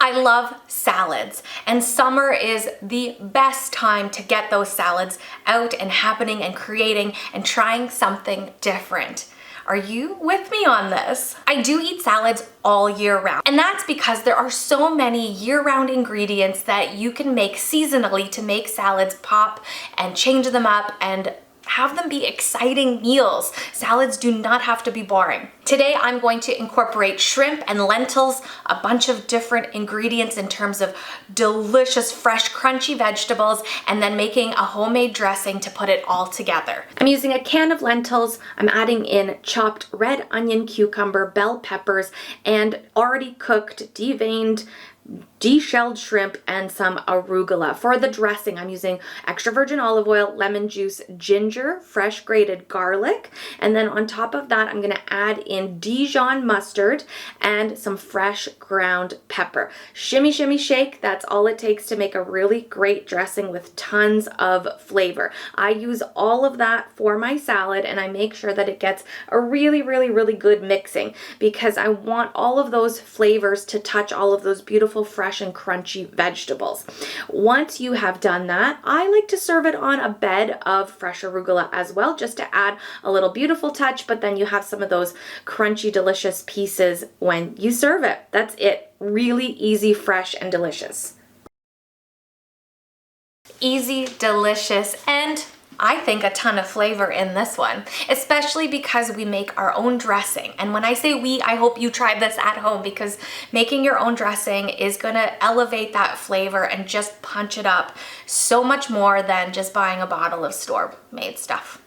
I love salads, and summer is the best time to get those salads out and happening and creating and trying something different. Are you with me on this? I do eat salads all year round, and that's because there are so many year-round ingredients that you can make seasonally to make salads pop and change them up and have them be exciting meals. Salads do not have to be boring. Today, I'm going to incorporate shrimp and lentils, a bunch of different ingredients in terms of delicious, fresh, crunchy vegetables, and then making a homemade dressing to put it all together. I'm using a can of lentils. I'm adding in chopped red onion, cucumber, bell peppers, and already cooked, deveined, de-shelled shrimp and some arugula. For the dressing, I'm using extra virgin olive oil, lemon juice, ginger, fresh grated garlic, and then on top of that, I'm gonna add in Dijon mustard and some fresh ground pepper. Shimmy, shimmy, shake. That's all it takes to make a really great dressing with tons of flavor. I use all of that for my salad, and I make sure that it gets a really, really, really good mixing because I want all of those flavors to touch all of those beautiful, fresh and crunchy vegetables. Once you have done that, I like to serve it on a bed of fresh arugula as well, just to add a little beautiful touch, but then you have some of those crunchy, delicious pieces when you serve it. That's it. Really easy, fresh, and delicious. Easy, delicious, and I think a ton of flavor in this one, especially because we make our own dressing. And when I say we, I hope you try this at home because making your own dressing is gonna elevate that flavor and just punch it up so much more than just buying a bottle of store-made stuff.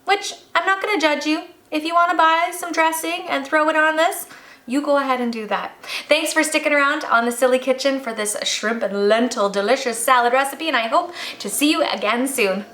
Which, I'm not gonna judge you. If you wanna buy some dressing and throw it on this, you go ahead and do that. Thanks for sticking around on The Silly Kitchen for this shrimp and lentil delicious salad recipe, and I hope to see you again soon.